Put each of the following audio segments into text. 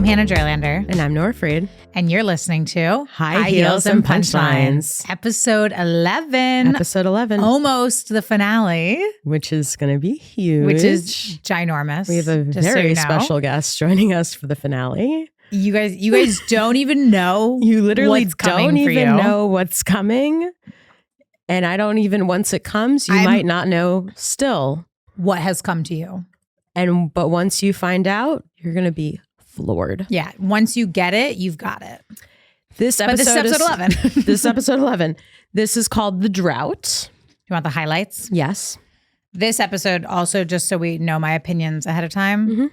Hanna Joylander. And I'm Nora Freed. And you're listening to High Heels and Punchlines. Episode 11. Episode 11. Almost the finale. Which is going to be huge. Which is ginormous. We have a very special guest joining us for the finale. You guys don't even know You literally what's coming don't for even you. know what's coming. And I don't even, once it comes, you might not know still. What has come to you. But once you find out, you're going to be floored. Yeah. Once you get it, you've got it. This is episode 11. This is episode 11. This is called The Drought. You want the highlights? Yes. This episode also, just so we know my opinions ahead of time,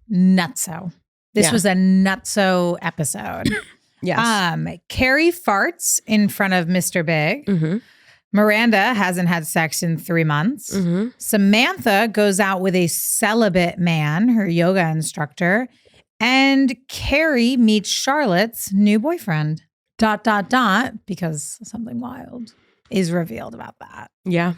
nutso. This was a nutso episode. Yes. Carrie farts in front of Mr. Big. Mm-hmm. Miranda hasn't had sex in 3 months. Mm-hmm. Samantha goes out with a celibate man, her yoga instructor. And Carrie meets Charlotte's new boyfriend. ... Because something wild is revealed about that. Yeah.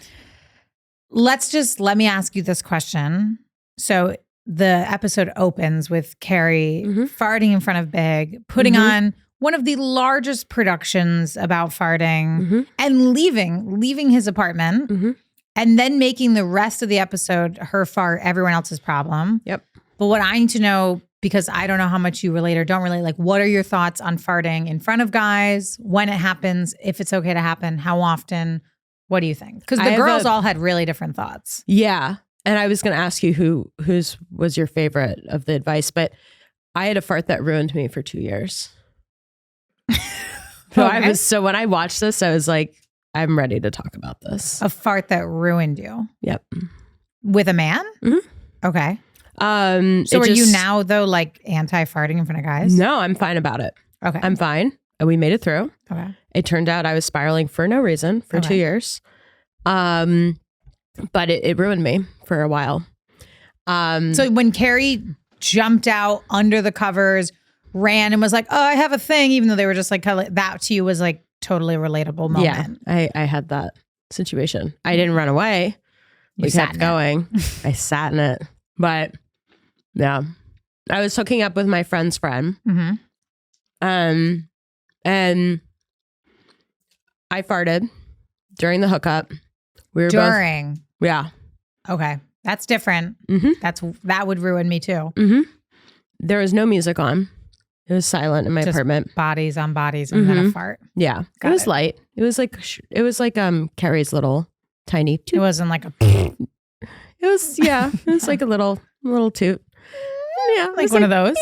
Let me ask you this question. So the episode opens with Carrie farting in front of Big, putting on one of the largest productions about farting and leaving his apartment and then making the rest of the episode her fart everyone else's problem. Yep. But what I need to know, because I don't know how much you relate or don't relate, like what are your thoughts on farting in front of guys, when it happens, if it's okay to happen, how often, what do you think? Because the girls all had really different thoughts. Yeah. And I was going to ask you whose was your favorite of the advice, but I had a fart that ruined me for 2 years. So when I watched this, I was like, I'm ready to talk about this. A fart that ruined you. Yep. With a man? Mm-hmm. Okay. So are you now though like anti-farting in front of guys? No, I'm fine about it. Okay. I'm fine. And we made it through. Okay. It turned out I was spiraling for no reason for 2 years. But it ruined me for a while. So when Carrie jumped out under the covers, ran and was like, oh, I have a thing, even though they were just like, that to you was like totally relatable moment. Yeah, I had that situation. I didn't run away. We kept going. I sat in it. But yeah, I was hooking up with my friend's friend. And I farted during the hookup. We were both. Yeah. Okay. That's different. That would ruin me too. There was no music on. It was silent in my apartment. Bodies on bodies and then a fart. Yeah. It was light. It was like Carrie's little tiny toot. It wasn't like a It was like a little toot. Yeah. Like one of those.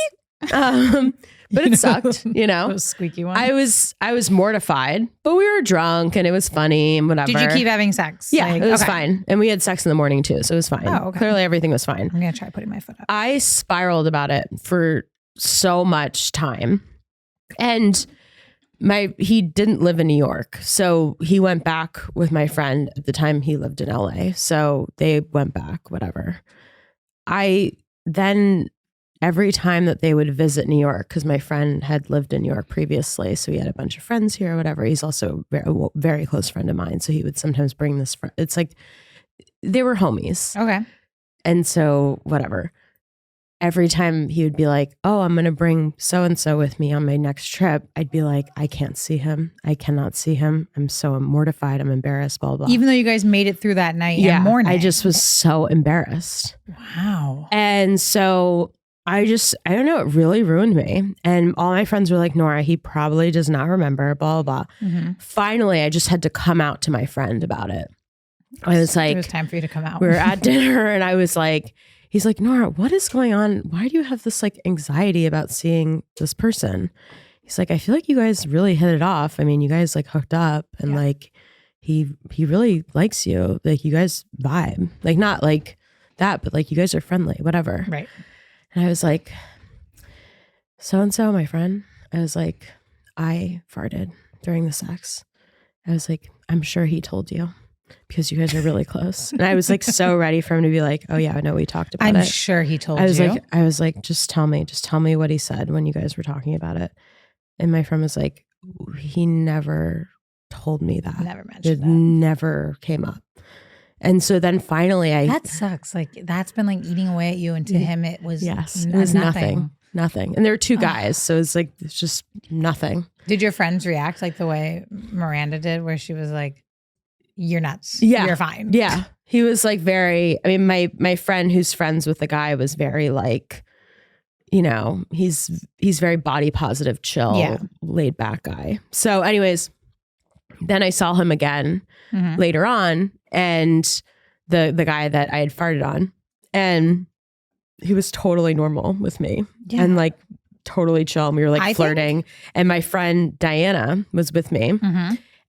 But it sucked, Those squeaky ones. I was mortified, but we were drunk and it was funny and whatever. Did you keep having sex? Yeah, it was fine. And we had sex in the morning too, so it was fine. Oh, okay. Clearly everything was fine. I'm going to try putting my foot up. I spiraled about it for so much time. And he didn't live in New York. So he went back with my friend at the time. He lived in LA. So they went back, whatever. Every time that they would visit New York, because my friend had lived in New York previously, so he had a bunch of friends here or whatever. He's also a very close friend of mine. So he would sometimes bring this friend. It's like they were homies. Okay. And so whatever. Every time he would be like, oh, I'm going to bring so-and-so with me on my next trip. I'd be like, I can't see him. I cannot see him. I'm so mortified. I'm embarrassed, blah, blah. Even though you guys made it through that night and morning. I just was so embarrassed. Wow. And so I don't know, it really ruined me. And all my friends were like, Nora, he probably does not remember, blah, blah, blah. Finally, I just had to come out to my friend about it. I was like, it was time for you to come out. We were at dinner and I was like, he's like, Nora, what is going on? Why do you have this like anxiety about seeing this person? He's like, I feel like you guys really hit it off. I mean, you guys like hooked up and like he really likes you. Like you guys vibe. Like not like that, but like you guys are friendly, whatever. Right. And I was like, so-and-so, my friend. I was like, I farted during the sex. I was like, I'm sure he told you because you guys are really close. And I was like so ready for him to be like, oh yeah, I know we talked about it. I'm sure he told you. I was like, just tell me what he said when you guys were talking about it. And my friend was like, he never told me that. Never mentioned that. Never came up. And so then finally that sucks. Like that's been like eating away at you. And to him, it was, it was nothing. Nothing. And there were two guys. So it's like, it's just nothing. Did your friends react like the way Miranda did, where she was like, you're nuts. Yeah. You're fine. Yeah. He was like very, I mean, my friend who's friends with the guy was very like, you know, he's very body positive, chill, laid back guy. So anyways, then I saw him again later on, and the guy that I had farted on, and he was totally normal with me and like totally chill. And we were like flirting. And my friend Diana was with me,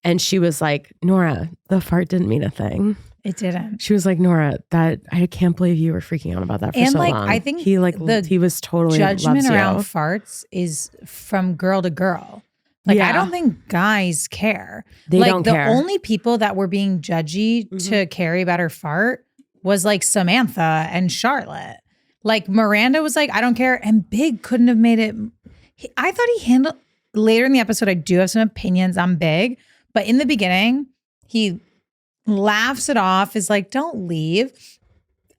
and she was like, Nora, the fart didn't mean a thing. It didn't. She was like, Nora, that I can't believe you were freaking out about that for so long. I think he was totally judgment loves around you. farts is from girl to girl. Like, I don't think guys care. They don't care. The only people that were being judgy to Carrie about her fart was like Samantha and Charlotte. Like Miranda was like, I don't care. And Big couldn't have made it. I thought he handled, later in the episode, I do have some opinions on Big. But in the beginning, he laughs it off, is like, don't leave.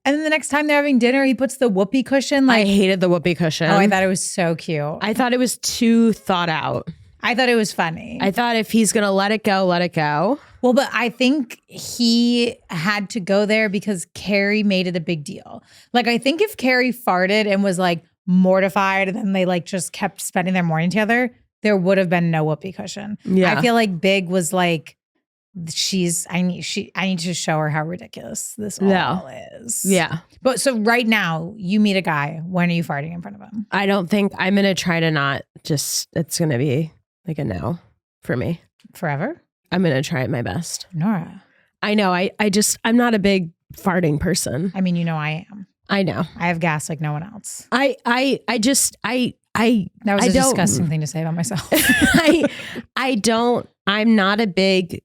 And then the next time they're having dinner, he puts the whoopee cushion. Like, I hated the whoopee cushion. Oh, I thought it was so cute. I thought it was too thought out. I thought it was funny. I thought if he's going to let it go, let it go. Well, but I think he had to go there because Carrie made it a big deal. Like, I think if Carrie farted and was like mortified and then they like just kept spending their morning together, there would have been no whoopee cushion. Yeah. I feel like Big was like, I need to show her how ridiculous this all is. Yeah. But so right now, you meet a guy. When are you farting in front of him? I don't think I'm going to try to not just, it's going to be like a no for me. Forever? I'm going to try my best. Nora. I know. I'm not a big farting person. I mean, you know, I am. I know. I have gas like no one else. That was a disgusting thing to say about myself. I'm not a big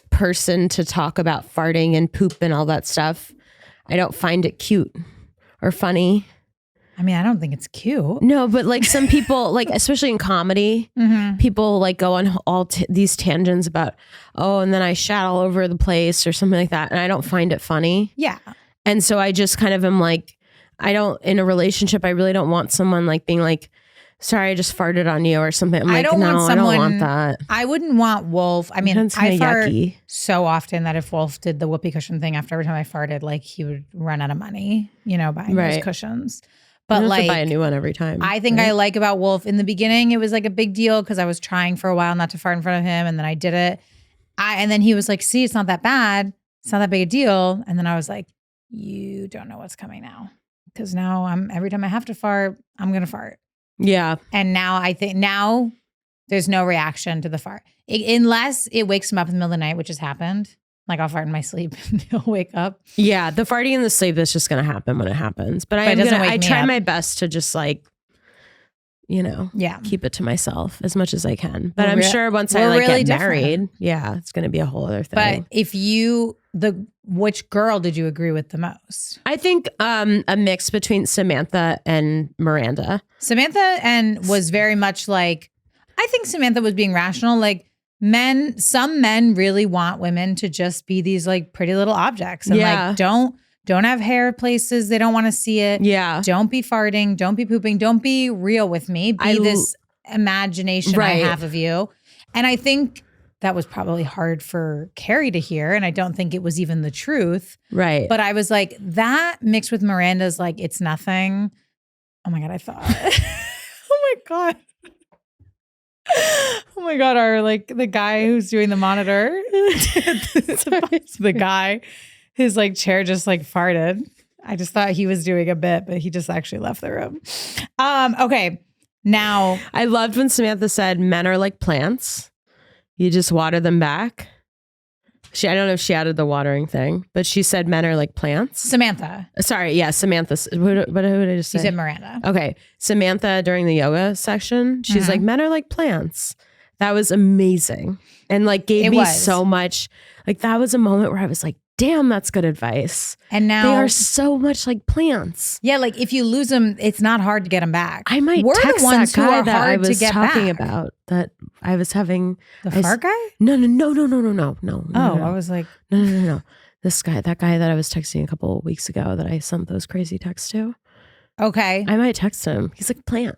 person to talk about farting and poop and all that stuff. I don't find it cute or funny. I mean, I don't think it's cute. No, but like some people, like especially in comedy, people like go on all these tangents about, oh, and then I shat all over the place or something like that. And I don't find it funny. Yeah. And so I just kind of am like, in a relationship, I really don't want someone like being like, sorry, I just farted on you or something. I'm like, I don't want that. I wouldn't want Wolf. I mean, I fart so often that if Wolf did the whoopee cushion thing after every time I farted, like he would run out of money, you know, buying those cushions. But you have like, to buy a new one every time. I think I like about Wolf in the beginning, it was like a big deal because I was trying for a while not to fart in front of him, and then I did it. And then he was like, "See, it's not that bad. It's not that big a deal." And then I was like, "You don't know what's coming now, because now every time I have to fart, I'm gonna fart." Yeah. And now I think there's no reaction to the fart unless it wakes him up in the middle of the night, which has happened. Like I'll fart in my sleep and he'll wake up. Yeah, the farting in the sleep is just going to happen when it happens. But I try my best to just like, you know, keep it to myself as much as I can. But I'm sure once I like really get married, it's going to be a whole other thing. But if which girl did you agree with the most? I think a mix between Samantha and Miranda. Samantha was very much like, I think Samantha was being rational. Like some men really want women to just be these like pretty little objects and like don't have hair places they don't want to see it. Yeah. Don't be farting. Don't be pooping. Don't be real with me. Be this imagination I have of you. And I think that was probably hard for Carrie to hear. And I don't think it was even the truth. Right. But I was like, that mixed with Miranda's like, it's nothing. Oh my God, I thought. Oh my God. Oh my God, the guy who's doing the monitor. The guy, his like chair just like farted. I just thought he was doing a bit, but he just actually left the room. Okay. Now I loved when Samantha said men are like plants. You just water them back. I don't know if she added the watering thing, but she said men are like plants. Samantha. Sorry, yeah, Samantha. What did I just say? She said Miranda. Okay, Samantha during the yoga section, she's like, men are like plants. That was amazing. And like gave me so much. Like that was a moment where I was like, damn, that's good advice. And now they are so much like plants. Yeah, like if you lose them, it's not hard to get them back. I might text the ones that guy that I was talking about that I was having. The fart guy? No. Oh, I was like, no. That guy that I was texting a couple of weeks ago that I sent those crazy texts to. Okay. I might text him. He's like, plant.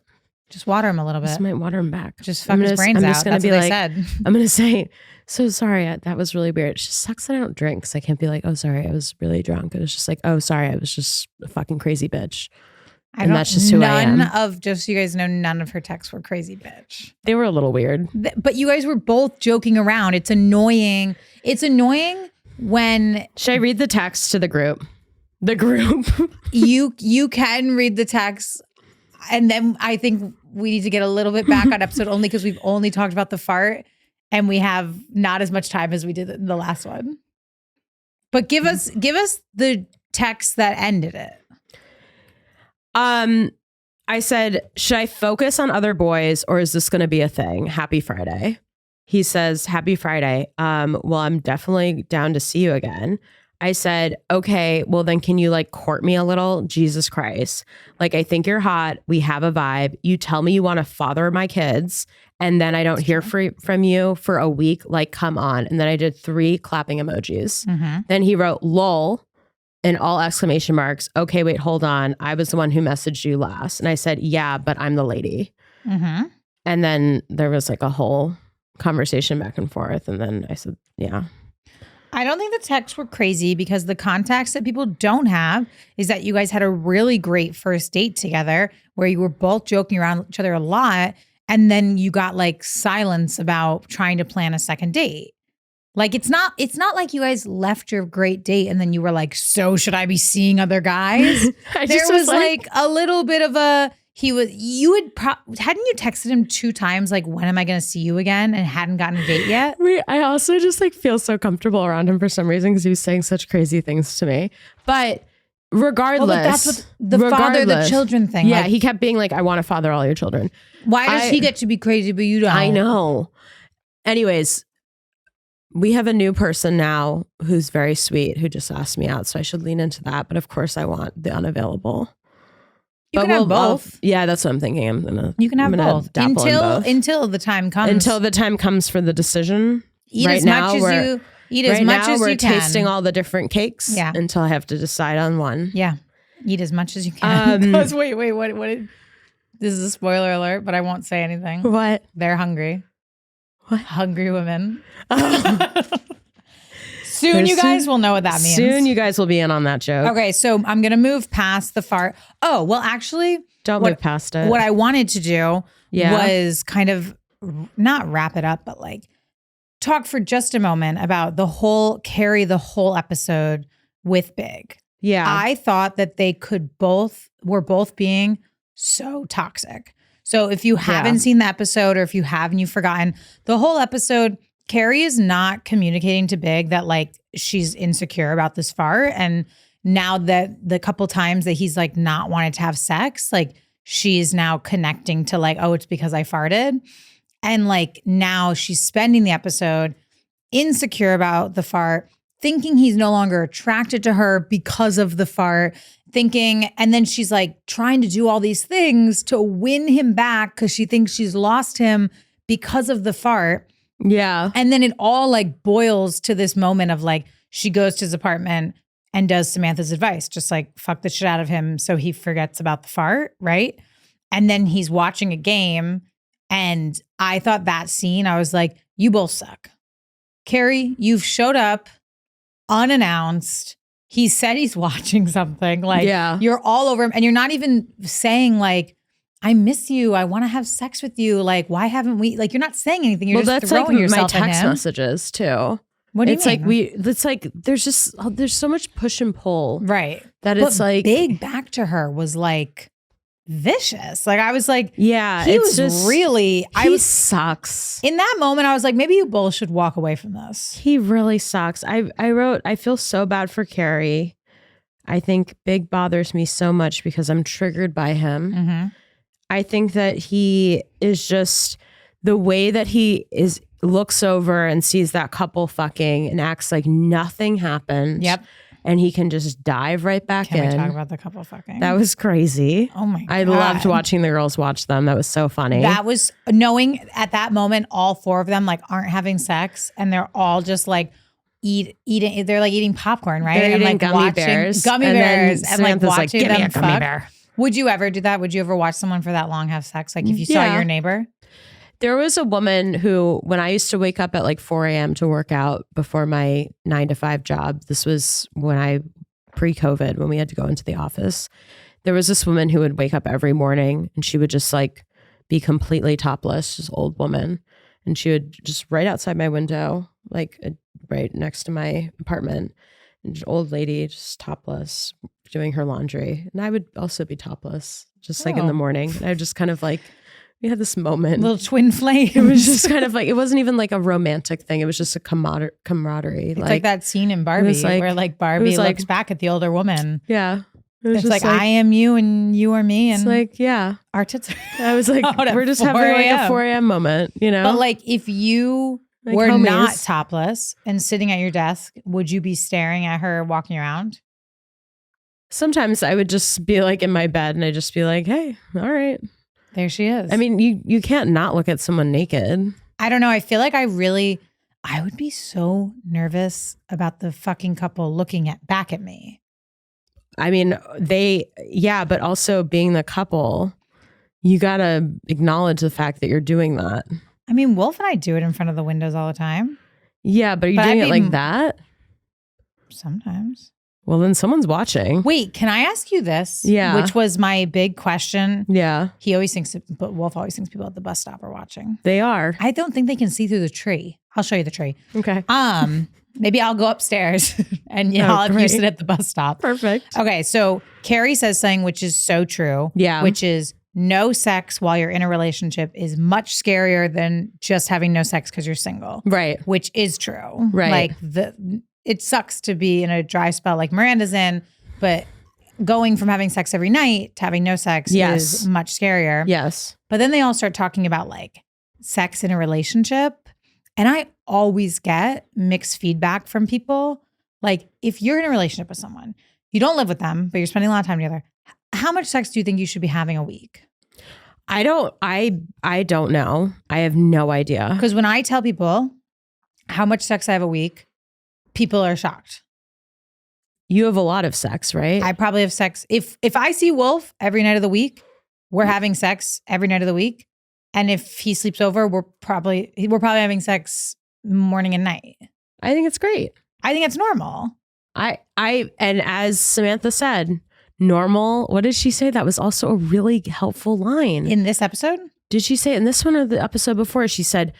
Just water him a little bit. Just might water him back. Just fuck his brains out. That's what they said. I'm going to say, so sorry, that was really weird. It just sucks that I don't drink, because I can't be like, oh, sorry, I was really drunk. It was just like, oh, sorry, I was just a fucking crazy bitch. And that's just who I am. Just so you guys know, none of her texts were crazy bitch. They were a little weird. But you guys were both joking around. It's annoying. It's annoying when... Should I read the text to the group? The group. You can read the text. And then I think we need to get a little bit back on episode only because we've only talked about the fart and we have not as much time as we did in the last one. But give us the text that ended it. I said, should I focus on other boys or is this going to be a thing? Happy Friday. He says, happy Friday. Well, I'm definitely down to see you again. I said, okay, well then can you like court me a little? Jesus Christ. Like, I think you're hot. We have a vibe. You tell me you want to father my kids and then I don't hear from you for a week. Like, come on. And then I did 3 clapping emojis. Mm-hmm. Then he wrote lol in all exclamation marks. Okay, wait, hold on. I was the one who messaged you last. And I said, yeah, but I'm the lady. Mm-hmm. And then there was like a whole conversation back and forth. And then I said, yeah. I don't think the texts were crazy because the context that people don't have is that you guys had a really great first date together where you were both joking around each other a lot. And then you got like silence about trying to plan a second date. Like, it's not like you guys left your great date and then you were like, so should I be seeing other guys? There was like a little bit of a, hadn't you texted him 2 times, like, when am I going to see you again? And hadn't gotten a date yet? I also just like feel so comfortable around him for some reason because he was saying such crazy things to me. But regardless. Well, that's what the father the children thing. Yeah, like, he kept being like, I want to father all your children. Why does he get to be crazy but you don't? I know. Anyways, we have a new person now who's very sweet who just asked me out. So I should lean into that. But of course I want the unavailable. You can have both. Yeah, that's what I'm thinking. You can have both until the time comes. Until the time comes for the decision. Eat as much as you can. We're tasting all the different cakes. Yeah. Until I have to decide on one. Yeah. Eat as much as you can. Wait. What? This is a spoiler alert, but I won't say anything. What? They're hungry. What? Hungry women. Soon you guys will know what that means. Soon you guys will be in on that joke. Okay, so I'm going to move past the fart. Oh, well, actually. Don't move past it. What I wanted to do was kind of not wrap it up, but like talk for just a moment about Carrie the whole episode with Big. Yeah. I thought that they were both being so toxic. So if you haven't seen the episode or if you have and you've forgotten, the whole episode, Carrie is not communicating to Big that like she's insecure about this fart. And now that the couple times that he's like not wanted to have sex, like she's now connecting to like, oh, it's because I farted. And like now she's spending the episode insecure about the fart, thinking he's no longer attracted to her because of the fart, and then she's like trying to do all these things to win him back because she thinks she's lost him because of the fart. Yeah. And then it all like boils to this moment of like, she goes to his apartment and does Samantha's advice, just like fuck the shit out of him so he forgets about the fart, right? And then he's watching a game. And I thought that scene, I was like, you both suck. Carrie, you've showed up unannounced. He said he's watching something. Like, you're all over him. And you're not even saying like, I miss you. I want to have sex with you. Like, why haven't we? Like, you're not saying anything. You're just throwing like yourself my text at him. messages too. What do you mean? It's like there's so much push and pull, right? That it's like Big back to her was like vicious. Like I was like, yeah, he sucks. In that moment, I was like, maybe you both should walk away from this. He really sucks. I wrote, I feel so bad for Carrie. I think Big bothers me so much because I'm triggered by him. Mm-hmm. I think that he is just the way that he looks over and sees that couple fucking and acts like nothing happened. Yep. And he can just dive right back in. Can we talk about the couple fucking? That was crazy. Oh my God. I loved watching the girls watch them. That was so funny. That was knowing at that moment, all 4 of them like aren't having sex and they're all just like eating. They're like eating popcorn, right? They're and eating like gummy bears. And like watching like, them give me a gummy bear. Would you ever do that? Would you ever watch someone for that long have sex? Like if you saw your neighbor? There was a woman who, when I used to wake up at like 4 a.m. to work out before my 9 to 5 job, this was pre-COVID, when we had to go into the office. There was this woman who would wake up every morning and she would just like be completely topless, this old woman. And she would just right outside my window, like right next to my apartment, and an old lady just topless doing her laundry. And I would also be topless, just like in the morning. And I would just kind of like, we had this moment. Little twin flame. It was just kind of like, it wasn't even like a romantic thing. It was just a camaraderie. It's like that scene in Barbie where like Barbie looks back at the older woman. Yeah. It's like I am you and you are me. And it's like, yeah. Our tits I was like, we're just having like a 4 a.m. moment, you know? But like if you were homies. Not topless and sitting at your desk, would you be staring at her walking around? Sometimes I would just be like in my bed and I'd just be like, hey, all right. There she is. I mean, you can't not look at someone naked. I don't know. I feel like I would be so nervous about the fucking couple looking back at me. I mean, but also being the couple, you got to acknowledge the fact that you're doing that. I mean, Wolf and I do it in front of the windows all the time. Yeah, but are you doing it like that? Sometimes. Well, then someone's watching. Wait, can I ask you this? Yeah. Which was my big question. Yeah. But Wolf always thinks people at the bus stop are watching. They are. I don't think they can see through the tree. I'll show you the tree. Okay. Maybe I'll go upstairs and I'll have you sit at the bus stop. Perfect. Okay, so Carrie says something which is so true. Yeah. Which is no sex while you're in a relationship is much scarier than just having no sex because you're single. Right. Which is true. Right. Like it sucks to be in a dry spell like Miranda's in, but going from having sex every night to having no sex is much scarier. Yes. But then they all start talking about like sex in a relationship. And I always get mixed feedback from people. Like if you're in a relationship with someone, you don't live with them, but you're spending a lot of time together. How much sex do you think you should be having a week? I don't know. I have no idea. Because when I tell people how much sex I have a week, people are shocked. You have a lot of sex, right? I probably have sex. If I see Wolf every night of the week, we're having sex every night of the week. And if he sleeps over, we're probably having sex morning and night. I think it's great. I think it's normal. And as Samantha said, normal. What did she say? That was also a really helpful line. In this episode? Did she say it in this one or the episode before? She said,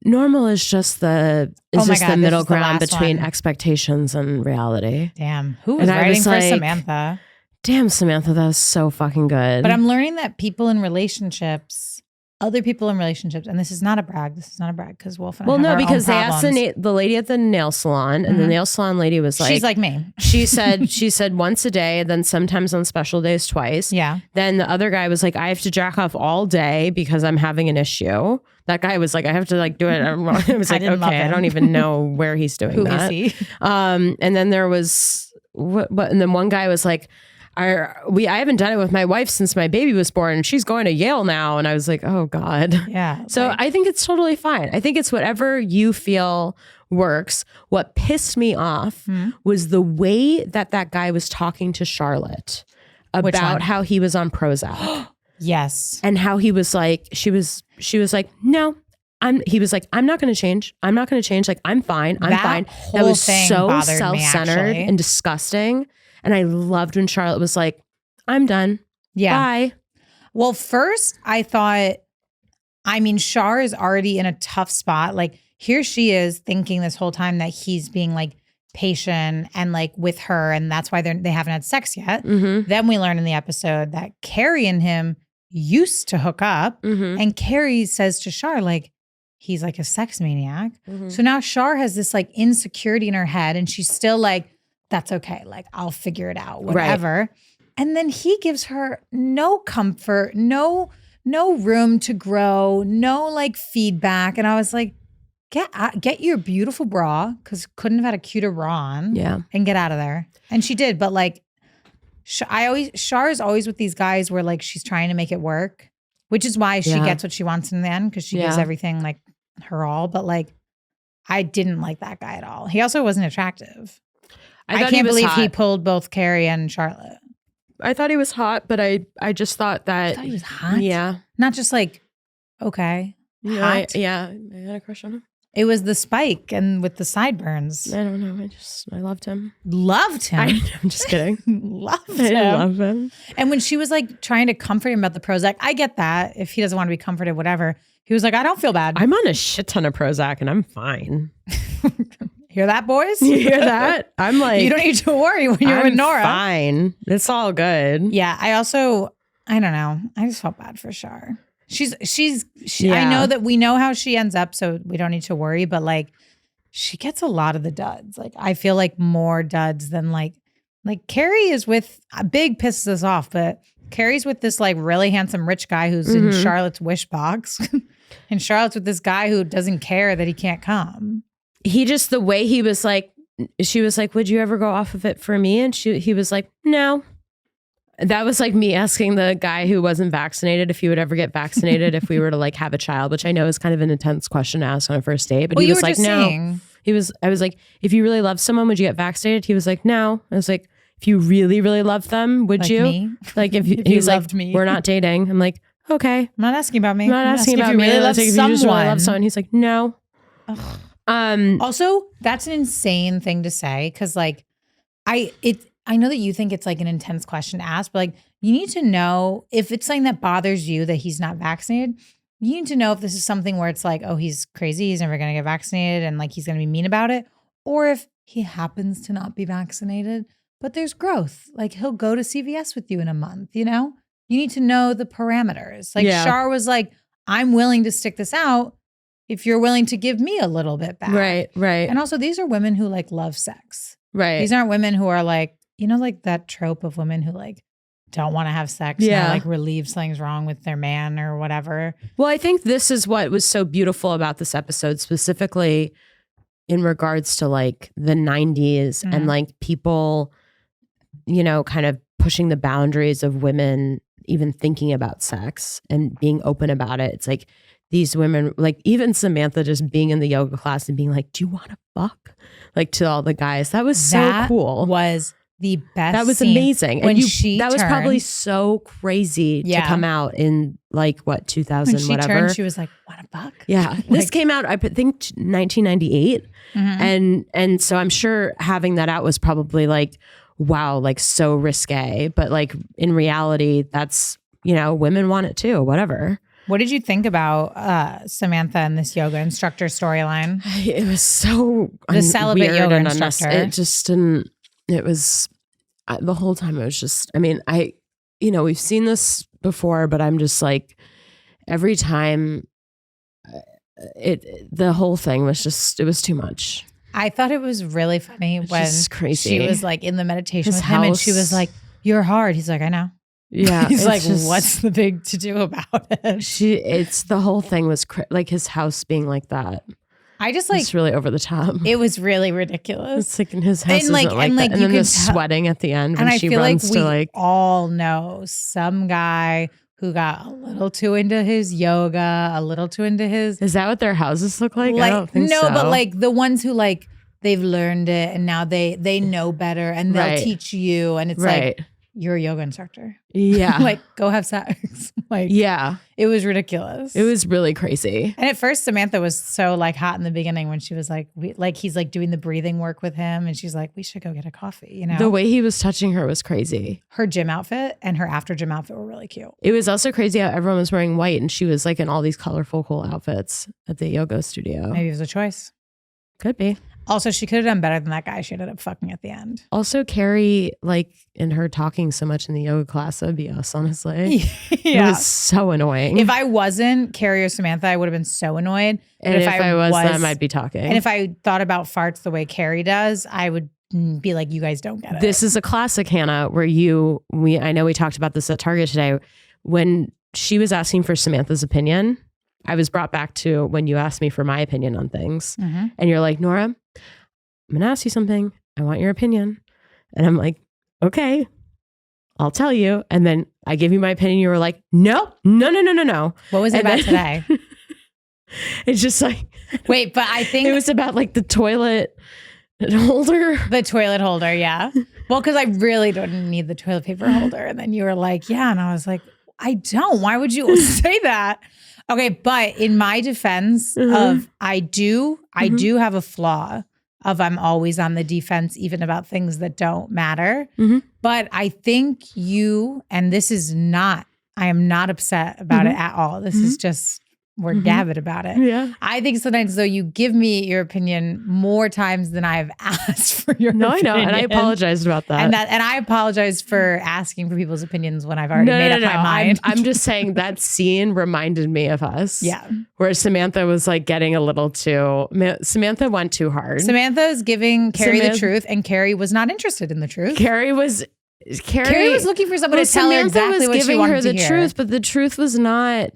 normal is just the middle ground between expectations and reality. Damn. Who was writing for Samantha? Damn, Samantha, that was so fucking good. But I'm learning that other people in relationships, and this is not a brag because Wolf and I have our because they own asked the lady at the nail salon, and the nail salon lady was like, she's like me. She said once a day, then sometimes on special days twice. Yeah. Then the other guy was like, I have to jack off all day because I'm having an issue. That guy was like, I have to like do it. It was like, okay, I don't even know where he's doing Who that. is he? And then there was and then one guy was like, I haven't done it with my wife since my baby was born and she's going to Yale now. And I was like, oh God. Yeah. So I think it's totally fine. I think it's whatever you feel works. What pissed me off was the way that guy was talking to Charlotte about how he was on Prozac. Yes. And how he was like, she was like, no, he was like, I'm not going to change. I'm not going to change. Like, I'm fine. I'm fine. That was so self-centered and disgusting. And I loved when Charlotte was like, I'm done. Yeah. Bye. Well, first I thought, Char is already in a tough spot. Like here she is thinking this whole time that he's being like patient and like with her. And that's why they haven't had sex yet. Mm-hmm. Then we learn in the episode that Carrie and him used to hook up. Mm-hmm. And Carrie says to Char, like, he's like a sex maniac. Mm-hmm. So now Char has this like insecurity in her head and she's still like, that's okay. Like, I'll figure it out, whatever. Right. And then he gives her no comfort, no room to grow, no like feedback. And I was like, get your beautiful bra, because couldn't have had a cuter bra on. Yeah. And get out of there. And she did. But like, Char is always with these guys where like she's trying to make it work, which is why she gets what she wants in the end, because she gives everything like her all. But like, I didn't like that guy at all. He also wasn't attractive. I can't believe he pulled both Carrie and Charlotte. I thought he was hot, but I just thought that. I thought he was hot? Yeah. Not just like, okay. Hot? I had a crush on him. It was the spike and with the sideburns. I don't know. I loved him. Loved him? I'm just kidding. Loved him. I love him. And when she was like trying to comfort him about the Prozac, I get that. If he doesn't want to be comforted, whatever. He was like, I don't feel bad. I'm on a shit ton of Prozac and I'm fine. Hear that, boys? You hear that? I'm like, you don't need to worry when you're with Nora. Fine. It's all good. Yeah. I don't know. I just felt bad for Char. Yeah. I know that we know how she ends up, so we don't need to worry, but like she gets a lot of the duds. Like I feel like more duds than like Carrie is with, Big pisses us off, but Carrie's with this like really handsome rich guy who's in Charlotte's wish box. And Charlotte's with this guy who doesn't care that he can't come. He just, the way he was like, she was like, would you ever go off of it for me? And he was like, no. That was like me asking the guy who wasn't vaccinated if he would ever get vaccinated if we were to like have a child, which I know is kind of an intense question to ask on a first date. But he was like, no. I was like, if you really love someone, would you get vaccinated? He was like, no. I was like, if you really, really love them, would like you? Me? Like if he's like, me. We're not dating. I'm like, okay. I'm not asking about me. I'm not asking about me. Really love like, if you just really love someone. He's like, no. Also, that's an insane thing to say because like I know that you think it's like an intense question to ask, but like you need to know if it's something that bothers you that he's not vaccinated. You need to know if this is something where it's like, oh, he's crazy, he's never going to get vaccinated and like he's going to be mean about it. Or if he happens to not be vaccinated, but there's growth. Like he'll go to CVS with you in a month, you know? You need to know the parameters. Like Char was like, I'm willing to stick this out if you're willing to give me a little bit back. Right. And also these are women who like love sex. Right. These aren't women who are like, you know, like that trope of women who like don't want to have sex. Yeah. Like relieve something's wrong with their man or whatever. Well, I think this is what was so beautiful about this episode, specifically in regards to like the 90s and like people, you know, kind of pushing the boundaries of women even thinking about sex and being open about it. It's like these women, like even Samantha just being in the yoga class and being like, do you want to fuck? Like to all the guys. That was so cool. Was the best. That was amazing. When and that was probably so crazy to come out in like what 2000 when she whatever. Turned, she was like, "Want a buck?" Yeah, like, this came out I think 1998, and so I'm sure having that out was probably like, wow, like so risque. But like in reality, that's, you know, women want it too. Whatever. What did you think about Samantha and this yoga instructor storyline? It was so the celibate yoga instructor. It just didn't. It was the whole time. It was just. I mean, you know, we've seen this before, but I'm just like every time. The whole thing was just. It was too much. I thought it was really funny when crazy. She was like in the meditation with him, and she was like, "You're hard." He's like, "I know." Yeah, he's like, what's the big to do about it? It's the whole thing was like his house being like that. I just like it's really over the top. It was really ridiculous. It's like in his house and like, and like, that. And then the sweating at the end when she runs to like. All know some guy who got a little too into his yoga, a little too into his. Is that what their houses look like? I don't think so. No, but like the ones who like they've learned it and now they know better and they'll teach you and it's like. You're a yoga instructor. Yeah. Like, go have sex. Like, yeah. It was ridiculous. It was really crazy. And at first, Samantha was so like hot in the beginning when she was like, he's like doing the breathing work with him. And she's like, we should go get a coffee, you know? The way he was touching her was crazy. Her gym outfit and her after gym outfit were really cute. It was also crazy how everyone was wearing white and she was like in all these colorful, cool outfits at the yoga studio. Maybe it was a choice. Could be. Also, she could have done better than that guy she ended up fucking at the end. Also, Carrie, like, in her talking so much in the yoga class, that would be us, honestly. Yeah. It was so annoying. If I wasn't Carrie or Samantha, I would have been so annoyed. And if I was them, I'd be talking. And if I thought about farts the way Carrie does, I would be like, you guys don't get it. This is a classic, Hanna, where I know we talked about this at Target today. When she was asking for Samantha's opinion, I was brought back to when you asked me for my opinion on things. And you're like, Nora, I'm going to ask you something. I want your opinion. And I'm like, okay, I'll tell you. And then I give you my opinion. You were like, no. What was it about today? It's just like, wait, but I think it was about like the toilet holder. The toilet holder. Yeah. Well, because I really don't need the toilet paper holder. And then you were like, yeah. And I was like, I don't. Why would you say that? Okay. But in my defense of I do have a flaw of I'm always on the defense, even about things that don't matter. But I think you, and I am not upset about it at all. This is just, we're gabbing about it. Yeah. I think sometimes though you give me your opinion more times than I've asked for your opinion. No, I know. And I apologized about that. And I apologize for asking for people's opinions when I've already made up my mind. I'm just saying that scene reminded me of us. Yeah. Where Samantha was like getting a little too, Samantha went too hard. Samantha is giving Carrie the truth and Carrie was not interested in the truth. Carrie was looking for someone to tell her exactly what she wanted to hear. Samantha was giving her the truth, but the truth was not,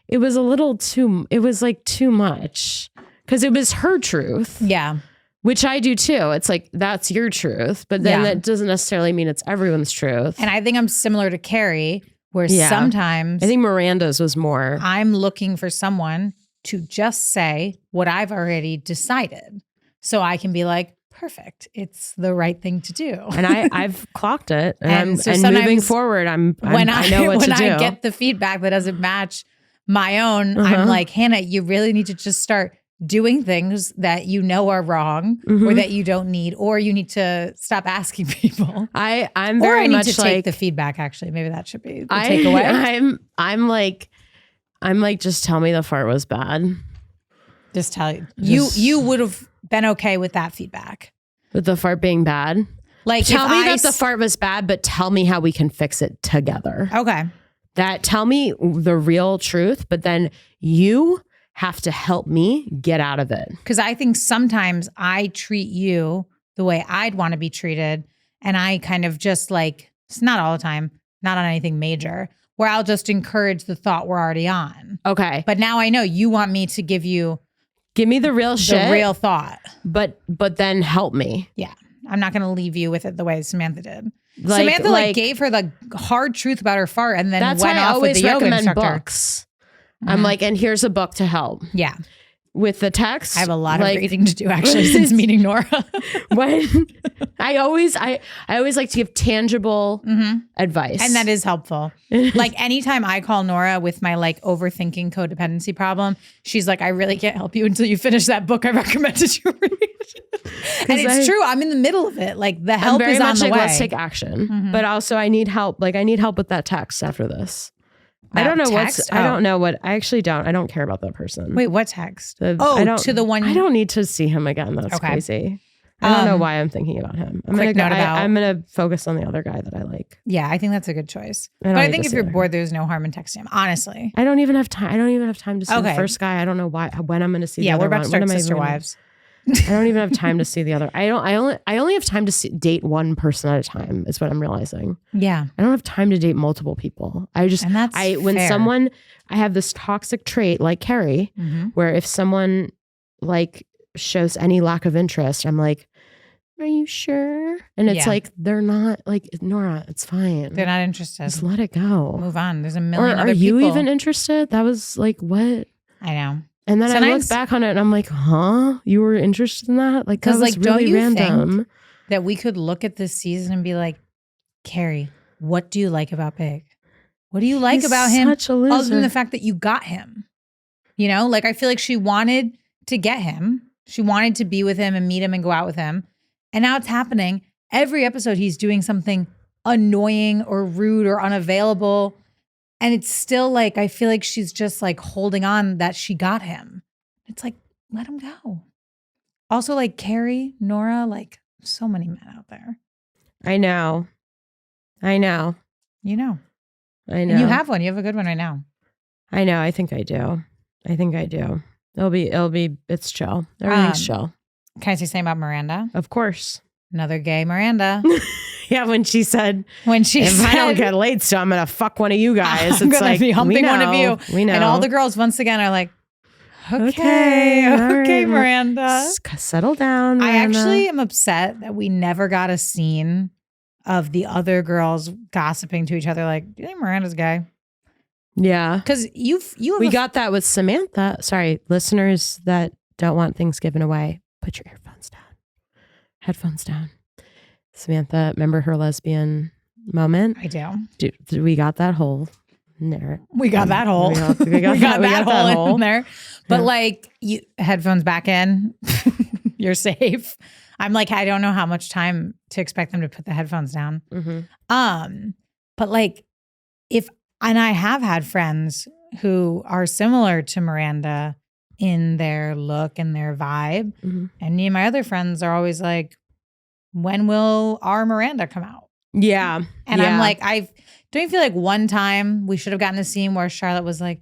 it was a little too, it was like too much because it was her truth. Yeah. Which I do too. It's like, that's your truth, but then that doesn't necessarily mean it's everyone's truth. And I think I'm similar to Carrie where sometimes I think Miranda's was more. I'm looking for someone to just say what I've already decided. So I can be like, perfect. It's the right thing to do. And I've clocked it. And moving forward, I know what to do. When I get the feedback that doesn't match my own, I'm like, Hanna, you really need to just start doing things that you know are wrong or that you don't need, or you need to stop asking people. I'm very much to like take the feedback. Actually, maybe that should be the takeaway. I'm like, just tell me the fart was bad. Just tell you would have been okay with that feedback. With the fart being bad? Like, tell me that the fart was bad, but tell me how we can fix it together. Okay. Tell me the real truth, but then you have to help me get out of it. Because I think sometimes I treat you the way I'd want to be treated. And I kind of just like, it's not all the time, not on anything major, where I'll just encourage the thought we're already on. Okay. But now I know you want me to give me the real shit. The real thought. But then help me. Yeah. I'm not going to leave you with it the way Samantha did. Samantha gave her the hard truth about her fart and then went off with the yoga instructor. Books. I'm like, and here's a book to help. Yeah. With the text. I have a lot of reading to do actually since meeting Nora. When I always like to give tangible advice. And that is helpful. Like anytime I call Nora with my like overthinking codependency problem, she's like, I really can't help you until you finish that book I recommended you read. And it's true. I'm in the middle of it. Like the help is on the way. Let's take action. But also I need help. Like I need help with that text after this. I don't know I don't know what, I actually don't. I don't care about that person. Wait, what text? I don't need to see him again. That's crazy. I don't know why I'm thinking about him. I'm going to focus on the other guy that I like. Yeah, I think that's a good choice. But I think if you're bored, there's no harm in texting him, honestly. I don't even have time to see the first guy. I don't know when I'm going to see the other one. Yeah, we're about to start Sister Wives. I don't even have time to see the other. I only have time to date one person at a time is what I'm realizing. Yeah. I don't have time to date multiple people. I have this toxic trait like Carrie, where if someone like shows any lack of interest, I'm like, are you sure? And it's like, they're not like, Nora, it's fine. They're not interested. Just let it go. Move on. There's a million other people. Are you even interested? That was like, what? I know. And then I look back on it and I'm like, huh? You were interested in that? Like, that was like, really random. Think that we could look at this season and be like, Carrie, what do you like about Big? What do you like about him other than the fact that you got him? You know, like I feel like she wanted to get him. She wanted to be with him and meet him and go out with him. And now it's happening. Every episode he's doing something annoying or rude or unavailable. And it's still like, I feel like she's just like holding on that she got him. It's like, let him go. Also like Carrie, Nora, like so many men out there. I know. You know. And you have one. You have a good one right now. I know. I think I do. It's chill. Everything's chill. Can I say something about Miranda? Of course. Another gay Miranda. Yeah, when she said, if I don't get laid, so I'm gonna fuck one of you guys. I'm gonna be humping one of you. We know. And all the girls once again are like, okay, Miranda. Settle down, Miranda. I actually am upset that we never got a scene of the other girls gossiping to each other like, do you think Miranda's gay? Yeah. Because we got that with Samantha. Sorry, listeners that don't want things given away, put your headphones down. Samantha, remember her lesbian moment? I do. We got that whole there. We got that hole. We got that hole in there. But like, headphones back in. You're safe. I'm like, I don't know how much time to expect them to put the headphones down. But like, and I have had friends who are similar to Miranda in their look and their vibe. And me and my other friends are always like, when will our Miranda come out? Yeah. And I'm like, don't you feel like one time we should have gotten a scene where Charlotte was like,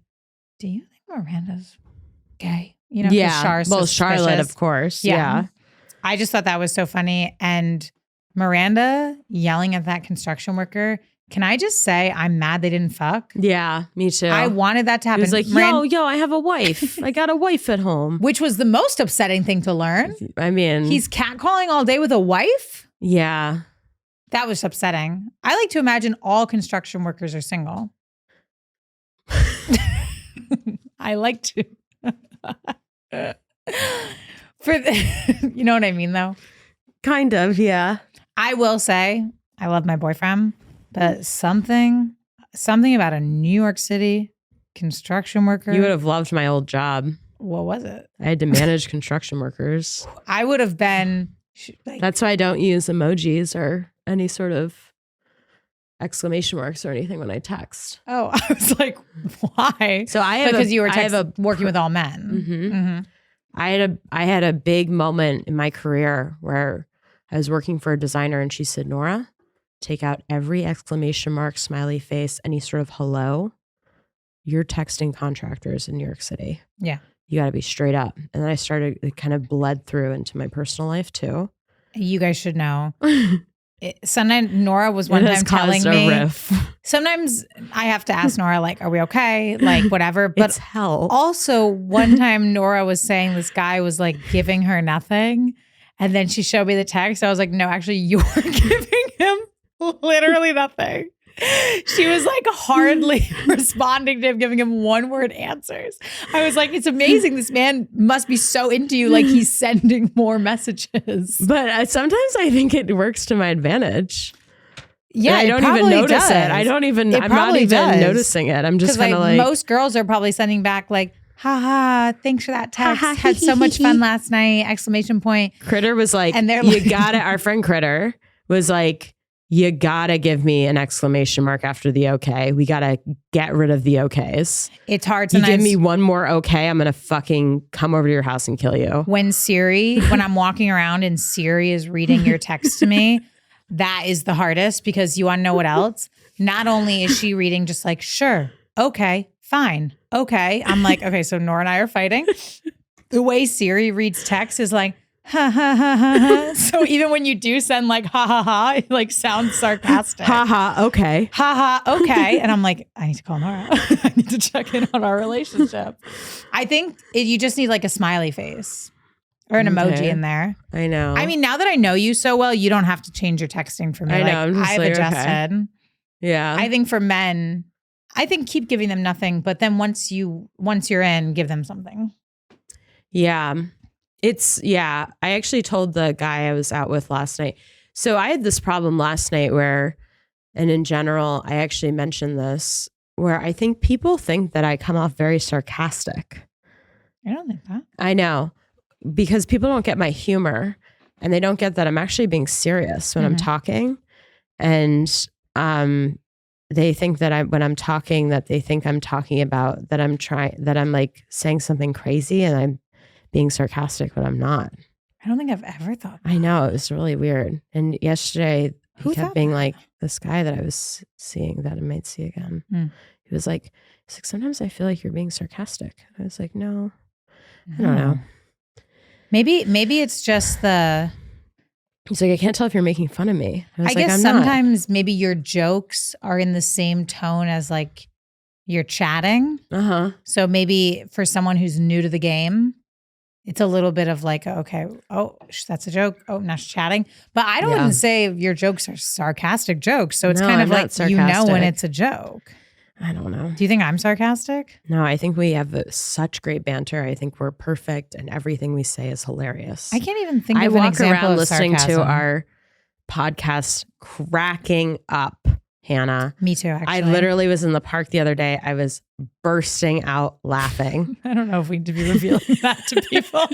do you think Miranda's gay? You know, Charlotte, of course. Yeah. I just thought that was so funny. And Miranda yelling at that construction worker. Can I just say I'm mad they didn't fuck? Yeah, me too. I wanted that to happen. He was like, yo, I have a wife. I got a wife at home. Which was the most upsetting thing to learn. I mean, he's catcalling all day with a wife? Yeah. That was upsetting. I like to imagine all construction workers are single. I like to. You know what I mean, though? Kind of, yeah. I will say, I love my boyfriend, but something about a New York City construction worker. You would have loved my old job. What was it? I had to manage construction workers. I would have been. That's why I don't use emojis or any sort of exclamation marks or anything when I text. Oh, I was like, why? So because you were working with all men. I had a big moment in my career where I was working for a designer and she said, Nora, take out every exclamation mark, smiley face, any sort of hello. You're texting contractors in New York City. Yeah. You got to be straight up. And then it kind of bled through into my personal life too. You guys should know. Sometimes Nora was one time telling me. Sometimes I have to ask Nora, like, are we okay? Like, whatever. But it's hell. Also, one time Nora was saying this guy was like giving her nothing. And then she showed me the text. I was like, no, actually, you're giving him literally nothing. She was like hardly responding to him, giving him one-word answers. I was like, it's amazing. This man must be so into you, like he's sending more messages. But sometimes I think it works to my advantage. Yeah, I don't even notice it. I'm not even noticing it. I'm just kind of like most girls are probably sending back like, haha, thanks for that text. Had so much fun last night, exclamation point. Critter was like, and they're like, our friend Critter was like, you gotta give me an exclamation mark after the okay. We gotta get rid of the okays. It's hard sometimes. You give me one more okay, I'm gonna fucking come over to your house and kill you. When I'm walking around and Siri is reading your text to me, that is the hardest because you wanna know what else? Not only is she reading just like, sure, okay, fine, okay. I'm like, okay, so Nora and I are fighting. The way Siri reads text is like, ha ha ha ha ha. So even when you do send like ha ha ha, it like sounds sarcastic. Ha ha, okay. Ha ha, okay. And I'm like, I need to call Nora. I need to check in on our relationship. I think you just need like a smiley face or an emoji in there. I know. I mean, now that I know you so well, you don't have to change your texting for me. I know. I've adjusted. Okay. Yeah. I think for men, keep giving them nothing, but then once you're in, give them something. Yeah. I actually told the guy I was out with last night. So I had this problem last night where, and in general, I actually mentioned this, where I think people think that I come off very sarcastic. I don't think that. I know, because people don't get my humor and they don't get that I'm actually being serious when I'm talking. And they think that when I'm talking, that they think I'm talking about that I'm like saying something crazy and I'm being sarcastic, but I'm not. I don't think I've ever thought that. I know, it was really weird. And yesterday, he kept being like, this guy that I was seeing that I might see again. He was like, sometimes I feel like you're being sarcastic. I was like, no, I don't know. Maybe it's just He's like, I can't tell if you're making fun of me. I guess sometimes maybe your jokes are in the same tone as like you're chatting. So maybe for someone who's new to the game, it's a little bit of like, okay, oh, that's a joke. Oh, now she's chatting. But I don't say your jokes are sarcastic jokes. So it's kind of like, you know when it's a joke. I don't know. Do you think I'm sarcastic? No, I think we have such great banter. I think we're perfect and everything we say is hilarious. I can't even think of an example of sarcasm. I walk around listening to our podcast cracking up, Hanna. Me too, actually. I literally was in the park the other day. I was bursting out laughing. I don't know if we need to be revealing that to people.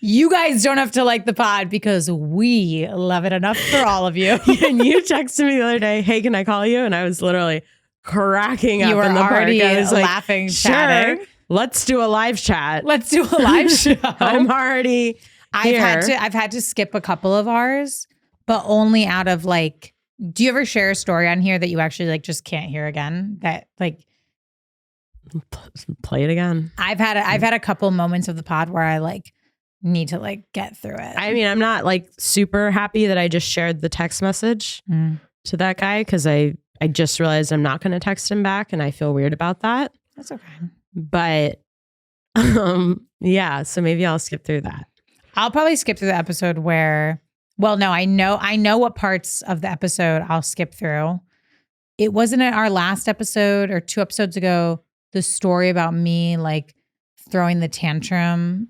You guys don't have to like the pod because we love it enough for all of you. And you texted me the other day, hey, can I call you? And I was literally cracking up you were in the already park. I was laughing, sure, chatting. Let's do a live chat. Let's do a live show. I'm already here. I've had to skip a couple of ours, but only out of like, do you ever share a story on here that you actually like just can't hear again? That like play it again. I've had a couple moments of the pod where I like need to like get through it. I mean, I'm not like super happy that I just shared the text message to that guy because I just realized I'm not going to text him back and I feel weird about that. That's okay. But yeah, so maybe I'll skip through that. I'll probably skip through the episode where, well, no, I know what parts of the episode I'll skip through. It wasn't in our last episode or 2 episodes ago, the story about me like throwing the tantrum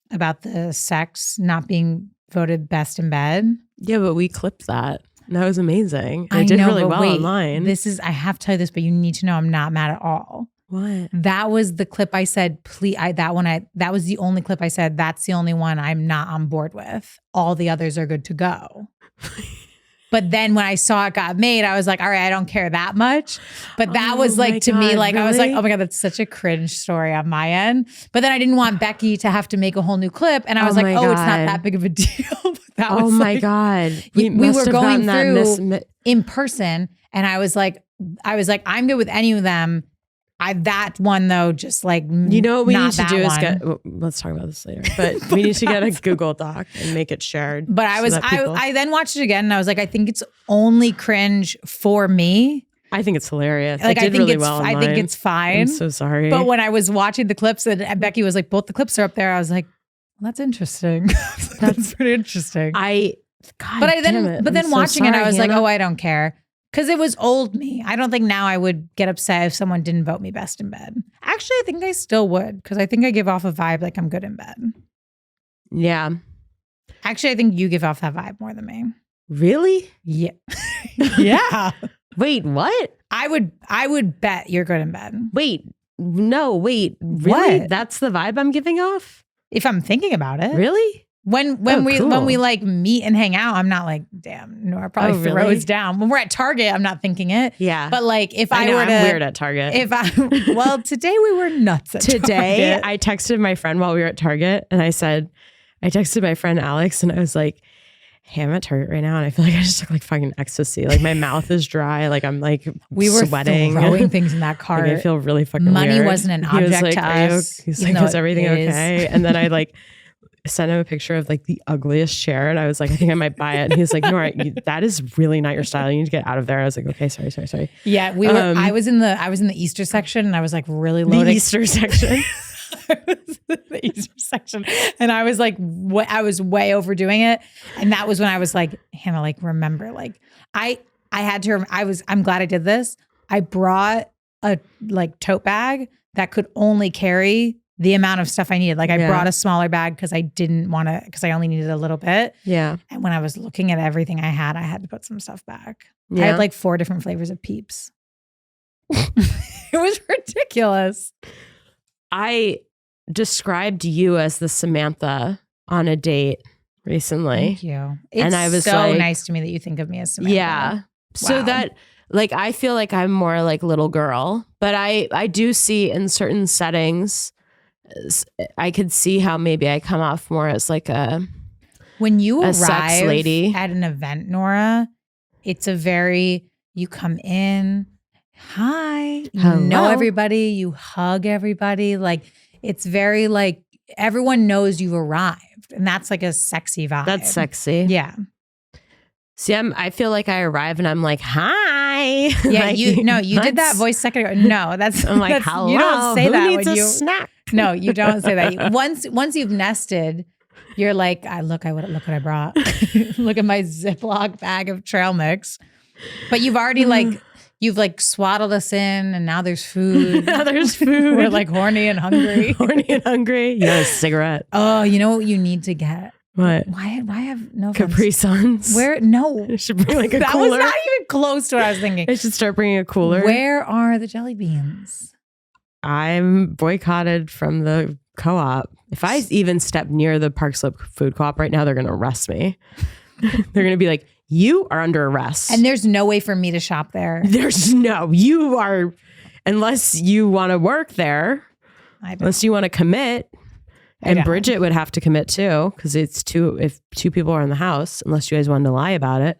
about the sex not being voted best in bed. Yeah, but we clipped that. That was amazing. I did really well online. I have to tell you this, but you need to know I'm not mad at all. What? That was the clip I said, that was the only clip I said, that's the only one I'm not on board with. All the others are good to go. But then when I saw it got made, I was like, all right, I don't care that much. But that was like, to me, like, really? I was like, oh my God, that's such a cringe story on my end. But then I didn't want Becky to have to make a whole new clip. And I was like, oh, it's not that big of a deal. That was my God. We were going through in person. And I was like, I'm good with any of them. That one though, just like, you know what we need to do is let's talk about this later, but we need to get a Google Doc and make it shared. But I then watched it again and I was like, I think it's only cringe for me. I think it's hilarious. Like, I think it's fine. I'm so sorry. But when I was watching the clips and Becky was like, both the clips are up there, I was like, well, that's interesting. That's pretty interesting. But then watching it, I was like, oh, I don't care. Because it was old me. I don't think now I would get upset if someone didn't vote me best in bed. Actually, I think I still would because I think I give off a vibe like I'm good in bed. Yeah. Actually, I think you give off that vibe more than me. Really? Yeah. Yeah. Wait, what? I would bet you're good in bed. Wait. Really? What? That's the vibe I'm giving off? If I'm thinking about it. Really? When we like meet and hang out, I'm not like, damn, Nora probably throws down. When we're at Target, I'm not thinking it. Yeah. But like if I'm weird at Target. Today we were nuts at Target. I texted my friend while we were at Target and I texted my friend Alex and I was like, hey, I'm at Target right now and I feel like I just took like fucking ecstasy. Like my mouth is dry. Like I'm like sweating. Throwing things in that cart. Like, I feel really fucking Money weird. wasn't an object to us. He's like, is everything okay? And then I like sent him a picture of like the ugliest chair and I was like, I think I might buy it. And he was like, Nora, that is really not your style. You need to get out of there. I was like, okay, sorry. Yeah, I was in the Easter section and I was like really loading. The Easter section. I was in the Easter section and I was like, I was way overdoing it. And that was when I was like, Hanna, like, remember, like I'm glad I did this. I brought a like tote bag that could only carry the amount of stuff I needed. Like I brought a smaller bag because I only needed a little bit. Yeah. And when I was looking at everything I had to put some stuff back. Yeah. I had like 4 different flavors of Peeps. It was ridiculous. I described you as the Samantha on a date recently. Thank you. And I was so like, nice to me that you think of me as Samantha. Yeah. Wow. So that like, I feel like I'm more like little girl, but I do see in certain settings, I could see how maybe I come off more as like when you arrive sex lady at an event, Nora, it's you come in, hi, you know everybody, you hug everybody. Like it's very like everyone knows you've arrived and that's like a sexy vibe. That's sexy. Yeah. See, I feel like I arrive and I'm like, hi. Yeah, like, you did that voice a second ago. No, I'm like, hello. You don't say Who that needs when a you snack? No, you don't say that. Once you've nested, you're like, look what I brought. Look at my Ziploc bag of trail mix. But you've already you've swaddled us in and now there's food. We're like horny and hungry. You got a cigarette. Oh, you know what you need to get? What? Why have no offense. Capri Suns? Where? No. I should bring like a that cooler. was not even close to what I was thinking. I should start bringing a cooler. Where are the jelly beans? I'm boycotted from the co-op. If I even step near the Park Slope Food Co-op right now, they're going to arrest me. They're going to be like, you are under arrest. And there's no way for me to shop there. You are, unless you want to work there, unless you want to commit. And Bridget would have to commit too, because if two people are in the house, unless you guys wanted to lie about it.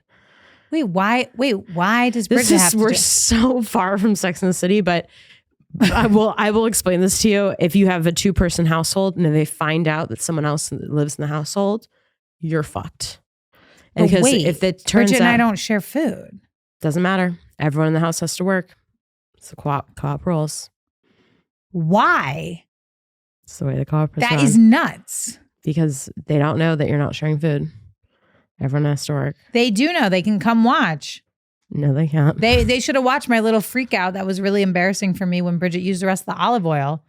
Wait, why does Bridget have to We're so far from Sex and the City, but I will explain this to you. If you have a 2-person household and if they find out that someone else lives in the household, you're fucked. And because if it turns Bridget out, and I don't share food. Doesn't matter. Everyone in the house has to work. It's the co-op rules. Why? It's the way the co-op is That run. is nuts. Because they don't know that you're not sharing food. Everyone has to work. They do know. They can come watch. No, they can't. They should have watched my little freak out. That was really embarrassing for me when Bridget used the rest of the olive oil.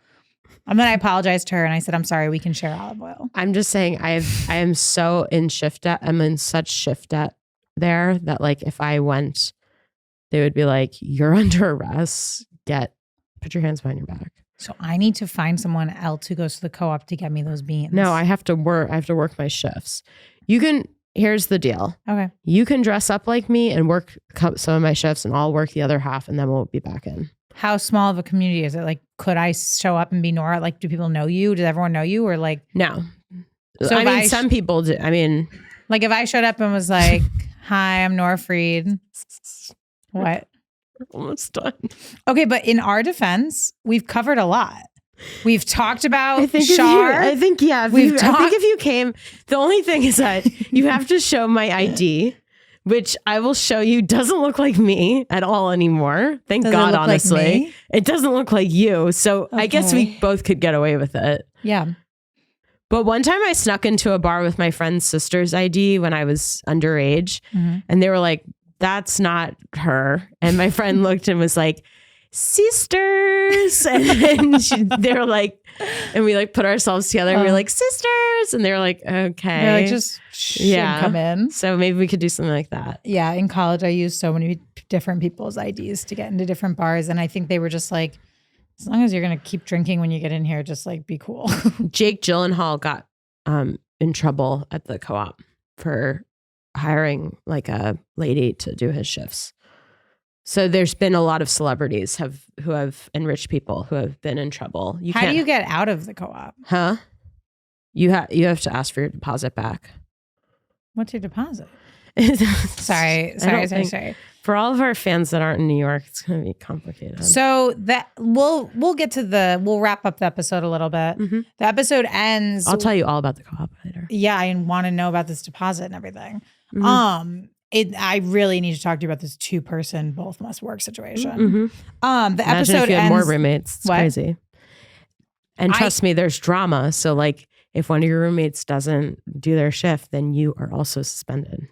And then I apologized to her and I said, I'm sorry, we can share olive oil. I'm just saying I am so in shift debt. I'm in such shift debt there that like if I went, they would be like, you're under arrest. Put your hands behind your back. So I need to find someone else who goes to the co-op to get me those beans. No, I have to work my shifts. Here's the deal. Okay. You can dress up like me and work some of my shifts and I'll work the other half and then we'll be back in. How small of a community is it? Like, could I show up and be Nora? Like, do people know you? Does everyone know you? Or like, no. So I mean, some people do. I mean, like if I showed up and was like, hi, I'm Nora Freed. What? Almost done. Okay, but in our defense, we've covered a lot. We've talked about Char. I think if you came, the only thing is that you have to show my ID, which I will show you doesn't look like me at all anymore. Thank God, honestly. Like it doesn't look like you. So okay. I guess we both could get away with it. Yeah. But one time I snuck into a bar with my friend's sister's ID when I was underage and they were like, that's not her. And my friend looked and was like, sisters. And then they were like, and we like put ourselves together and we were like, sisters. And they were like, okay. They're like, just come in. So maybe we could do something like that. Yeah. In college, I used so many different people's IDs to get into different bars. And I think they were just like, as long as you're going to keep drinking when you get in here, just like be cool. Jake Gyllenhaal got in trouble at the co-op for hiring like a lady to do his shifts. So there's been a lot of celebrities who have enriched people who have been in trouble. How do you get out of the co-op? Huh? You have to ask for your deposit back. What's your deposit? Sorry. For all of our fans that aren't in New York, it's going to be complicated. So that we'll wrap up the episode a little bit. Mm-hmm. The episode ends. I'll tell you all about the co-op later. Yeah, I want to know about this deposit and everything. Mm-hmm. I really need to talk to you about this 2-person both must work situation. Mm-hmm. The episode if you ends. Had more roommates. It's crazy. And trust me, there's drama. So like, if one of your roommates doesn't do their shift, then you are also suspended.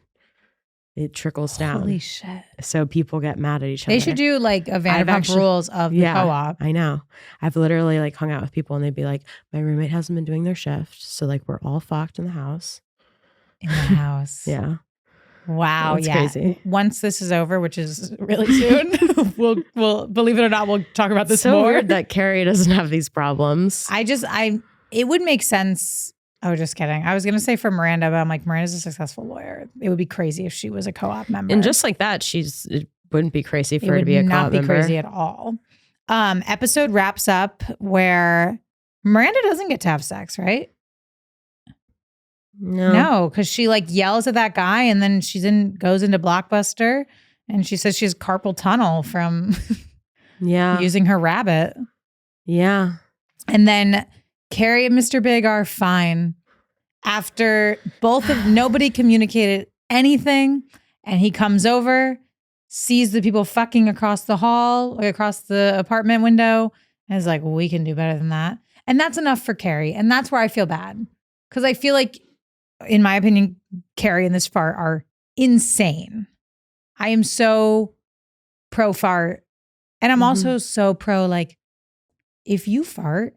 It trickles down. Holy shit. So people get mad at each other. They should do like a Vanderpump Rules of the co-op. I know. I've literally like hung out with people and they'd be like, my roommate hasn't been doing their shift. So like we're all fucked in the house. In the house. Yeah. Wow. That's crazy. Once this is over, which is really soon, we'll believe it or not, we'll talk about this more. So weird that Carrie doesn't have these problems. It would make sense. Oh, just kidding. I was going to say for Miranda, but I'm like, Miranda's a successful lawyer. It would be crazy if she was a co-op member. And just like that, it wouldn't be crazy for her to be a co-op member. It would not be crazy at all. Episode wraps up where Miranda doesn't get to have sex, right? No, because she like yells at that guy and then goes into Blockbuster and she says she has carpal tunnel from using her rabbit. Yeah. And then Carrie and Mr. Big are fine after nobody communicated anything. And he comes over, sees the people fucking across the hall, like across the apartment window, and is like, well, we can do better than that. And that's enough for Carrie. And that's where I feel bad. Because I feel like, in my opinion, Carrie and this fart are insane. I am so pro fart. And I'm also so pro, like, if you fart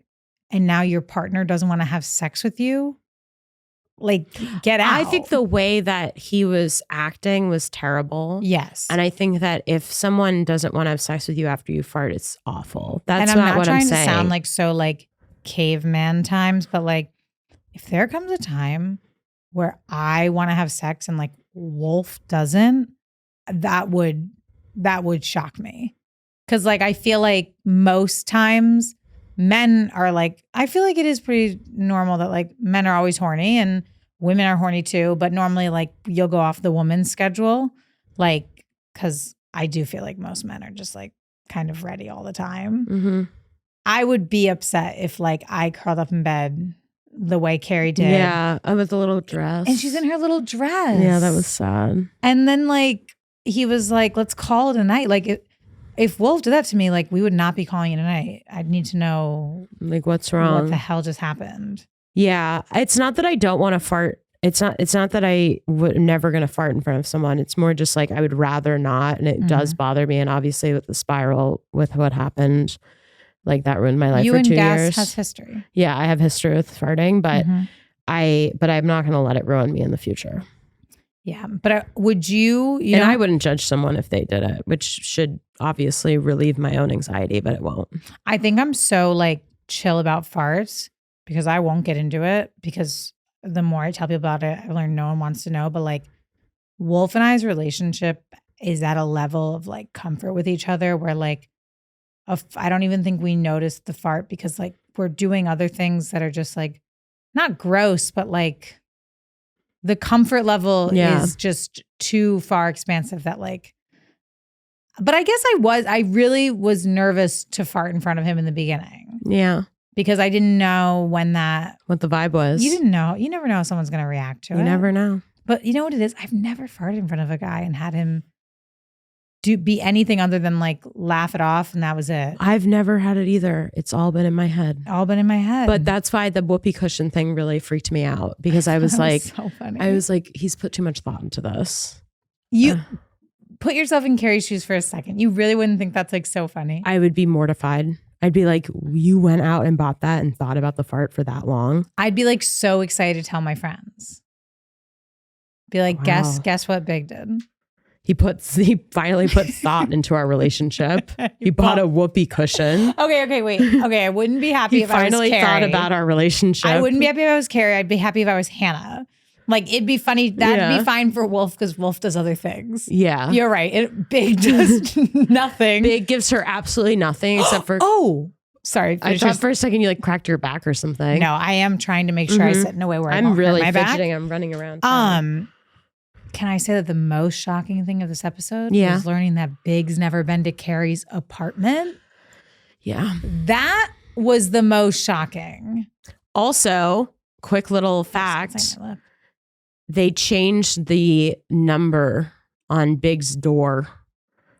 and now your partner doesn't want to have sex with you, like get out. I think the way that he was acting was terrible. Yes. And I think that if someone doesn't want to have sex with you after you fart, it's awful. That's and I'm not what I'm saying. not trying to sound like so like caveman times, but like if there comes a time where I want to have sex and like Wolf doesn't, that would shock me. Cause like I feel like most times men are like, I feel like it is pretty normal that like men are always horny and women are horny too, but normally like you'll go off the woman's schedule. Like, cause I do feel like most men are just like kind of ready all the time. Mm-hmm. I would be upset if like I curled up in bed the way Carrie did. Yeah, with the little dress. And she's in her little dress. Yeah, that was sad. And then like, he was like, let's call it a night. Like if Wolf did that to me, like we would not be calling it a night. I'd need to know like what's wrong. What the hell just happened? Yeah. It's not that I don't want to fart. It's not that I would never going to fart in front of someone. It's more just like I would rather not. And it does bother me. And obviously with the spiral, with what happened, like that ruined my life for 2 years. You and Gas has history. Yeah, I have history with farting, but I'm not going to let it ruin me in the future. Yeah, but would you and I wouldn't judge someone if they did it, which should obviously relieve my own anxiety, but it won't. I think I'm so like chill about farts because I won't get into it because the more I tell people about it, I learn no one wants to know. But like Wolf and I's relationship is at a level of like comfort with each other where like I don't even think we noticed the fart because like we're doing other things that are just like not gross, but like the comfort level is just too far expansive that like, but I guess I really was nervous to fart in front of him in the beginning. Yeah. Because I didn't know what the vibe was. You didn't know. You never know how someone's going to react to it. You never know. But you know what it is? I've never farted in front of a guy and had him be anything other than like laugh it off and that was it. I've never had it either. It's all been in my head. But that's why the whoopee cushion thing really freaked me out because I was like, so funny. I was like, he's put too much thought into this. You put yourself in Carrie's shoes for a second. You really wouldn't think that's like so funny. I would be mortified. I'd be like, you went out and bought that and thought about the fart for that long? I'd be like so excited to tell my friends. Be like, guess what Big did? He finally put thought into our relationship. He bought a whoopee cushion. Okay, wait. Okay, I wouldn't be happy if I was Carrie. He finally thought about our relationship. I wouldn't be happy if I was Carrie. I'd be happy if I was Hanna. Like, it'd be funny. That'd be fine for Wolf because Wolf does other things. Yeah. You're right. Big does nothing. Big gives her absolutely nothing except for... Sorry. I thought for a second you like cracked your back or something. No, I am trying to make sure I sit in a way where I'm really fidgeting. I'm running around. Can I say that the most shocking thing of this episode was learning that Big's never been to Carrie's apartment? Yeah. That was the most shocking. Also, quick little fact. They changed the number on Big's door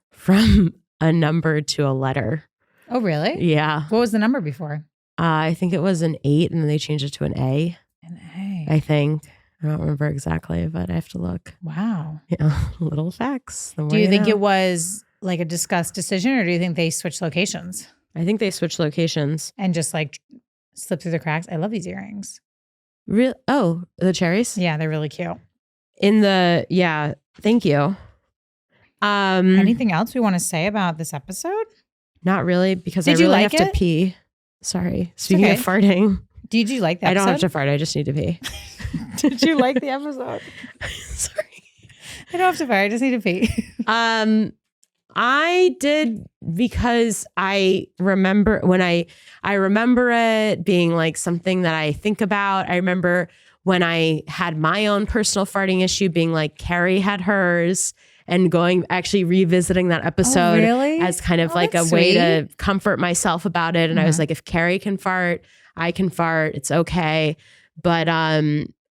from a number to a letter. Oh, really? Yeah. What was the number before? I think it was an 8 and then they changed it to an A. An A. I think. I don't remember exactly, but I have to look. Wow. Yeah, little facts. Do you think it was like a discussed decision or do you think they switched locations? I think they switched locations. And just like slipped through the cracks. I love these earrings. Oh, the cherries? Yeah, they're really cute. Thank you. Anything else we want to say about this episode? Not really, because I really have to pee. Sorry. Speaking of farting. Did you like the episode? I don't have to fart. I just need to pee. Did you like the episode? Sorry. I don't have to fart. I just need to pee. I did because I remember I remember it being like something that I think about. I remember when I had my own personal farting issue being like Carrie had hers and actually revisiting that episode as kind of like a way to comfort myself about it. And I was like, if Carrie can fart, I can fart. It's okay. But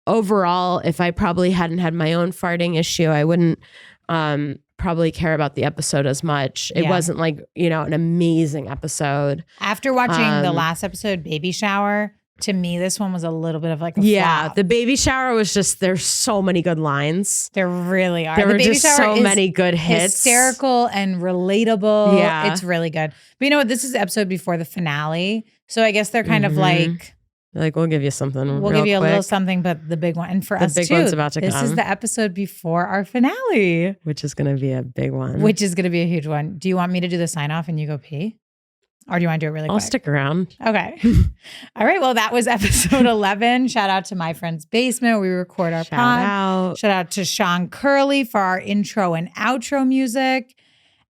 overall, if I probably hadn't had my own farting issue, I wouldn't probably care about the episode as much. It wasn't like, an amazing episode. After watching the last episode, Baby Shower, to me, this one was a little bit of like a flop. The Baby Shower was just, there's so many good lines. There really are. There were just so many good hits. Hysterical and relatable. Yeah. It's really good. But you know what? This is the episode before the finale. So I guess they're kind of like... Like, we'll give you something. We'll give you a little something, but the big one. And for us, the big one's about to come. This is the episode before our finale. Which is going to be a big one. Which is going to be a huge one. Do you want me to do the sign off and you go pee? Or do you want to do it really quick? I'll stick around. Okay. All right. Well, that was episode 11. Shout out to My Friend's Basement where we record our pod. Shout out to Sean Curley for our intro and outro music.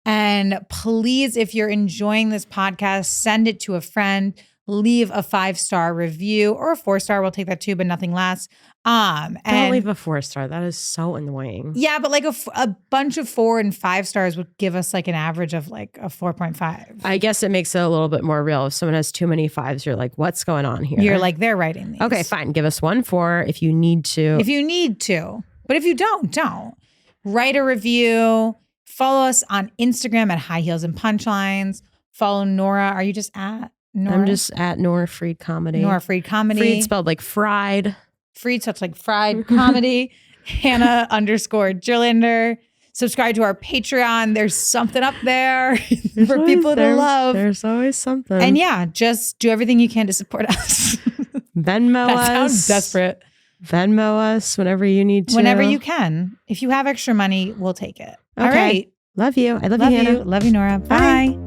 And please, if you're enjoying this podcast, send it to a friend. Leave a 5-star review or a 4-star. We'll take that too, but nothing less. Don't leave a 4-star. That is so annoying. Yeah, but like a bunch of 4 and 5 stars would give us like an average of like a 4.5. I guess it makes it a little bit more real. If someone has too many 5s, you're like, what's going on here? You're like, they're writing these. Okay, fine. Give us 1 4 if you need to. If you need to. But if you don't. Write a review. Follow us on Instagram at High Heels and Punchlines. Follow Nora. Are you just at Nora? I'm just at Nora Freed Comedy. Nora Freed Comedy. Freed spelled like fried. Freed such like fried comedy. Hanna _Jurlander. Subscribe to our Patreon. There's something up there for people to love. There's always something. And yeah, just do everything you can to support us. Venmo us. That sounds desperate. Venmo us whenever you need to. Whenever you can. If you have extra money, we'll take it. Okay. All right. Love you. I love you, Hanna. Love you, Nora. Bye.